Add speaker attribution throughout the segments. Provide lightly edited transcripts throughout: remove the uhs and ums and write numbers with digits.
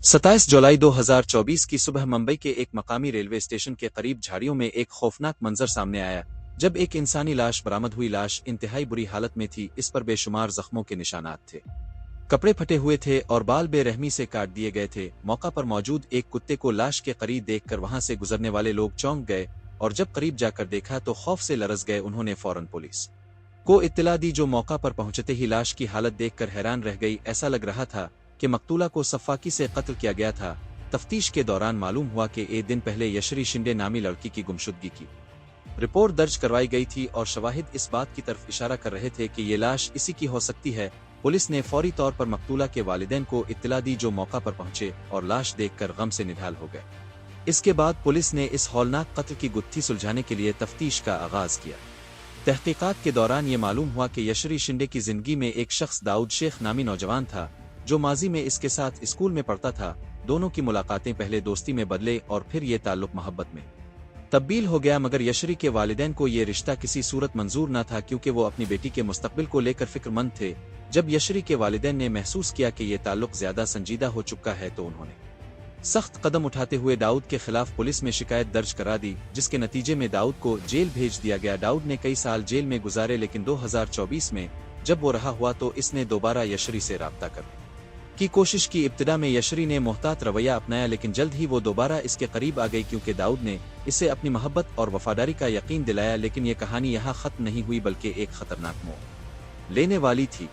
Speaker 1: 27 जुलाई 2024 की सुबह मुंबई के एक मकामी रेलवे स्टेशन के करीब झाड़ियों में एक खौफनाक मंजर सामने आया जब एक इंसानी लाश बरामद हुई। लाश इंतहाई बुरी हालत में थी। इस पर बेशुमार जख्मों के निशानात थे। कपड़े फटे हुए थे और बाल बेरहमी से काट दिए गए थे। मौका पर मौजूद एक कुत्ते को लाश के करीब देखकर वहां से गुजरने वाले लोग चौंक गए और जब करीब जाकर देखा तो खौफ से लरज गए। उन्होंने फौरन पुलिस को इत्तला दी, जो मौका पर पहुंचते ही लाश की हालत देखकर हैरान रह गई। ऐसा लग रहा था कि मकतूला को सफ़ाकी से कत्ल किया गया था। तफ्तीश के दौरान मालूम हुआ कि एक दिन पहले यशरी शिंदे नामी लड़की की गुमशुदगी की रिपोर्ट दर्ज करवाई गई थी और शवाहिद इस बात की तरफ इशारा कर रहे थे कि ये लाश इसी की हो सकती है। पुलिस ने फौरी तौर पर मकतूला के वालिदैन को इत्तला दी, जो मौका पर पहुंचे और लाश देखकर गम से निढाल हो गए। इसके बाद पुलिस ने इस हौलनाक कत्ल की गुत्थी सुलझाने के लिए तफ्तीश का आगाज किया। तहकीकात के दौरान ये मालूम हुआ कि यशरी शिंदे की जिंदगी में एक शख्स दाऊद शेख नामी नौजवान था, जो माजी में इसके साथ स्कूल में पढ़ता था। दोनों की मुलाकातें पहले दोस्ती में बदले और फिर ये ताल्लुक मोहब्बत में तब्दील हो गया। मगर यशरी के वालिदैन को ये रिश्ता किसी सूरत मंजूर न था, क्योंकि वो अपनी बेटी के मुस्तकबिल को लेकर फिक्रमंद थे। जब यशरी के वालिदैन ने महसूस किया कि ये ताल्लुक ज्यादा संजीदा हो चुका है तो उन्होंने सख्त कदम उठाते हुए दाऊद के खिलाफ पुलिस में शिकायत दर्ज करा दी, जिसके नतीजे में दाऊद को जेल भेज दिया गया। दाऊद ने कई साल जेल में गुजारे, लेकिन 2024 में जब वो रहा हुआ तो इसने दोबारा यशरी से राब्ता करने की कोशिश की। इब्तिदा में यशरी ने मोहतात रवैया अपनाया, लेकिन जल्द ही वो दोबारा इसके करीब आ गई, क्योंकि दाऊद ने इसे अपनी मोहब्बत और वफादारी का यकीन दिलाया। लेकिन ये कहानी यहाँ खत्म नहीं हुई, बल्कि एक खतरनाक मोड़ लेने वाली थी।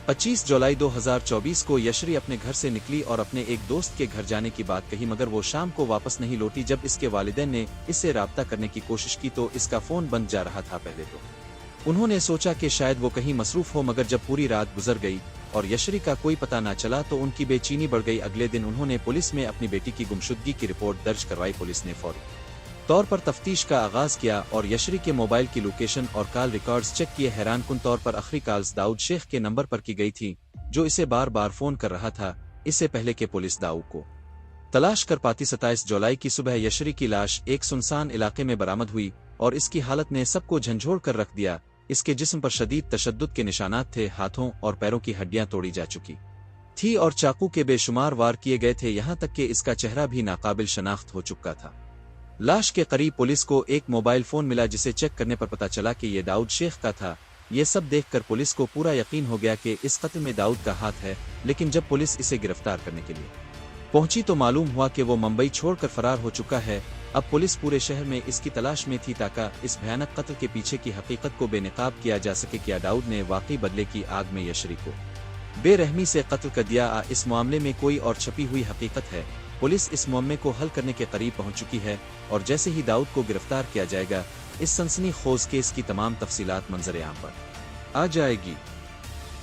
Speaker 1: 25 जुलाई 2024 को यशरी अपने घर से निकली और अपने एक दोस्त के घर जाने की बात कही, मगर वो शाम को वापस नहीं लौटी। जब इसके वालिदैन ने इससे राब्ता करने की कोशिश की तो इसका फोन बंद जा रहा था। पहले तो उन्होंने सोचा कि शायद वो कहीं मसरूफ हो, मगर जब पूरी रात गुजर गई और यशरी का कोई पता ना चला तो उनकी बेचैनी बढ़ गई। अगले दिन उन्होंने पुलिस में अपनी बेटी की गुमशुदगी की रिपोर्ट दर्ज करवाई। पुलिस ने फौरी तौर पर तफ्तीश का आगाज किया और यशरी के मोबाइल की लोकेशन और कॉल रिकॉर्ड्स चेक किए। हैरानकुन तौर पर आखिरी कॉल्स दाऊद शेख के नंबर पर की गई थी, जो इसे बार बार फोन कर रहा था, इससे पहले कि पुलिस दाऊद को तलाश कर पाती। 27 जुलाई की सुबह यशरी की लाश एक सुनसान इलाके में बरामद हुई और इसकी हालत ने सबको झंझोड़ कर रख दिया। इसके जिस्म पर शदीद तशद्दुद के निशानात थे। हाथों और पैरों की हड्डियां तोड़ी जा चुकी थी और चाकू के बेशुमार वार किए गए थे, यहाँ तक कि इसका चेहरा भी नाकाबिल शनाख्त हो चुका था। लाश के करीब पुलिस को एक मोबाइल फोन मिला, जिसे चेक करने पर पता चला कि यह दाऊद शेख का था। ये सब देखकर पुलिस को पूरा यकीन हो गया कि इस कत्ल में दाऊद का हाथ है। लेकिन जब पुलिस इसे गिरफ्तार करने के लिए पहुंची तो मालूम हुआ कि वो मुंबई छोड़कर फरार हो चुका है। अब पुलिस पूरे शहर में इसकी तलाश में थी, ताकि इस भयानक कत्ल के पीछे की हकीकत को बेनकाब किया जा सके। क्या दाऊद ने वाकई बदले की आग में यशरी को बेरहमी से कत्ल कर दिया? इस मामले में कोई और छपी हुई हकीकत है? पुलिस इस मामले को हल करने के करीब पहुंच चुकी है और जैसे ही दाऊद को गिरफ्तार किया जाएगा, इस सनसनीखेज केस की तमाम तफसीलात मंजर आम पर आ जाएगी।